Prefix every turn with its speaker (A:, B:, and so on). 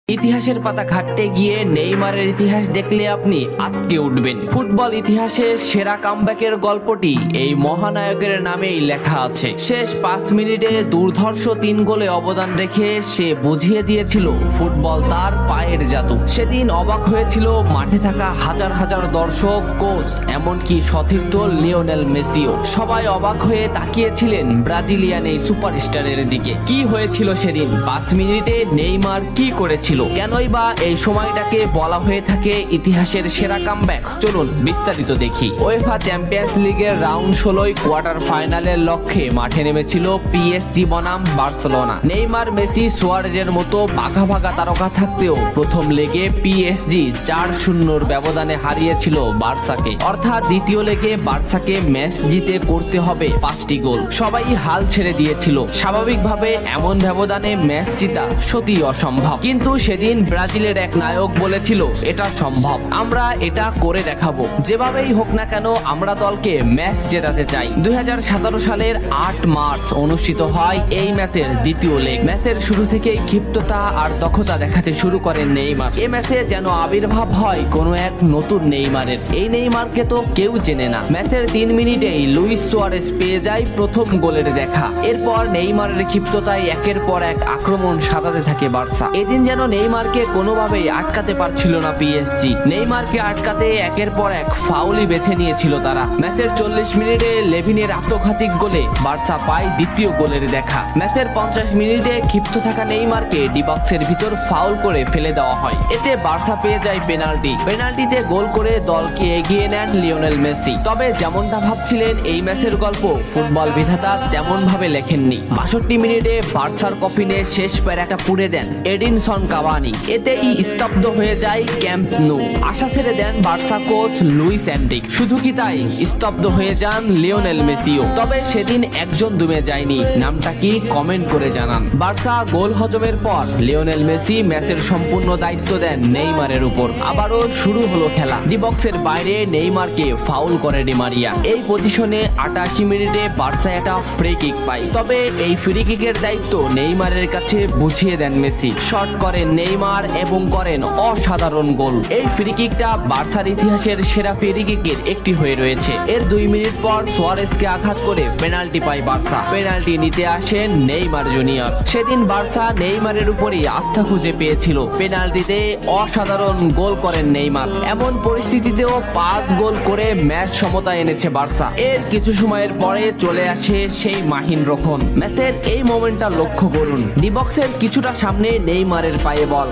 A: ইতিহাসের পাতা ঘাটতে গিয়ে নেইমারের ইতিহাস দেখলে আপনি আঁতকে উঠবেন। ফুটবল ইতিহাসে সেরা কামব্যাকের গল্পটি এই মহানায়কের নামেই লেখা আছে। শেষ 5 মিনিটে দুর্ধর্ষ 3 গোলে অবদান রেখে সে বুঝিয়ে দিয়েছিল ফুটবল তার পায়ের জাদু। সেদিন অবাক হয়েছিল মাঠে থাকা হাজার হাজার দর্শক, কোচ, এমনকি সতীর্থ লিওনেল মেসিও। সবাই অবাক হয়ে তাকিয়েছিলেন ব্রাজিলিয়ান এই সুপারস্টারের দিকে। কি হয়েছিল সেদিন? 5 মিনিটে নেইমার কি করেছিল? কেনই বা এই সময়টাকে বলা হয়ে থাকে ইতিহাসের সেরা কামব্যাক? চলুন বিস্তারিত দেখি। উয়েফা চ্যাম্পিয়ন্স লিগের রাউন্ড 16 কোয়ার্টার ফাইনালের লক্ষ্যে মাঠে নেমেছিল পিএসজি বনাম বার্সেলোনা। নেইমার, মেসি, সুয়ারেজের মতো বাঘা বাঘা তারকা থাকতেও প্রথম লেগে পিএসজি 4-0 ব্যবধানে হারিয়েছিল বার্সাকে। অর্থাৎ দ্বিতীয় লেগে বার্সাকে ম্যাচ জিতে করতে হবে 5টি গোল। সবাই হাল ছেড়ে দিয়েছিল। স্বাভাবিকভাবে এমন ব্যবধানে ম্যাচ জিতা সত্যিই অসম্ভব, কিন্তু সেদিন ব্রাজিলের এক নায়ক বলেছিল এটা সম্ভব, আমরা এটা করে দেখাবো। যেভাবেই হোক না কেন আমরা দলকে ম্যাচ জেতাতে চাই। 2017 সালের 8 মার্চ অনুষ্ঠিত হয় এই ম্যাচের দ্বিতীয় লেগ। ম্যাচের শুরু থেকেই ক্ষিপ্ততা আর দক্ষতা দেখাতে শুরু করেন নেইমার। এই ম্যাচে যেন আবির্ভাব হয় কোনো এক নতুন নেইমারের। এই নেইমারকে তো কেউ চেনে না। ম্যাচের 3 মিনিটেই লুইস সুয়ারেজ পেয়ে যায় প্রথম গোলের দেখা। এরপর নেইমারের ক্ষিপ্ততায় একের পর এক আক্রমণ সাজাতে থাকে বার্সা। এদিন যেন নেইমারকে কোনোভাবেই আটকাতে পারছিল না পিএসজি। নেইমারকে আটকাতে একের পর এক ফাউলই বেছে নিয়েছিল তারা। ম্যাচের 40 মিনিটে লেভিনের আত্মঘাতিক গোলে বার্সা পায় দ্বিতীয় গোলের দেখা। ম্যাচের 50 মিনিটে ক্ষিপ্ত থাকা নেইমারকে ডি বক্সের ভিতর ফাউল করে ফেলে দেওয়া হয়। এতে বার্সা পেয়ে যায় পেনাল্টিতে গোল করে দলকে এগিয়ে নেন লিওনেল মেসি। তবে যেমনটা ভাবছিলেন এই ম্যাচের গল্প ফুটবল বিধাতা তেমন ভাবে লেখেননি। 62 মিনিটে বার্সার কফিনে শেষ প্যারাটা পুড়ে দেন এডিনসন কাভানি। এতেই স্তব্ধ হয়ে যায় ক্যাম্প নু। আশা ছেড়ে দেন বার্সা কোচ লুইস এনরিক। শুধু কি তাই, স্তব্ধ হয়ে যান লিওনেল মেসিও। তবে সেদিন একজন দমে যায়নি। নামটা কি কমেন্ট করে জানান। বার্সা গোল হজমের পর লিওনেল মেসি ম্যাচের সম্পূর্ণ দায়িত্ব দেন নেইমারের উপর। আবারও শুরু হলো খেলা। ডি বক্সের বাইরে নেইমারকে ফাউল করে ডি মারিয়া। এই পজিশনে 88 মিনিটে বার্সা একটা ফ্রি কিক পায়। তবে এই ফ্রি কিকের দায়িত্ব নেইমারের কাছে বুঝিয়ে দেন মেসি। শট করেন নেইমার এবং করেন অসাধারণ গোল। এই ফ্রি কিকটা বার্সার ইতিহাসের সেরা ফ্রি কিকের একটি হয়ে রয়েছে। এর 2 মিনিট পর সুয়ারেজকে আঘাত করে পেনাল্টি পায় বার্সা। পেনাল্টি নিতে আসেন নেইমার জুনিয়র। সেদিন বার্সা নেইমারের উপরই আস্থা খুঁজে পেয়েছিল। পেনাল্টিতে অসাধারণ গোল করেন নেইমার। এমন পরিস্থিতিতেও 5 গোল করে ম্যাচ সমতা এনেছে বার্সা। এর কিছু সময়ের পরে চলে আসে সেই মাহিন রক্ষণ। ম্যাচের এই মোমেন্টটা লক্ষ্য করুন। ডি বক্সের কিছুটা সামনে নেইমারের পায়ে বল।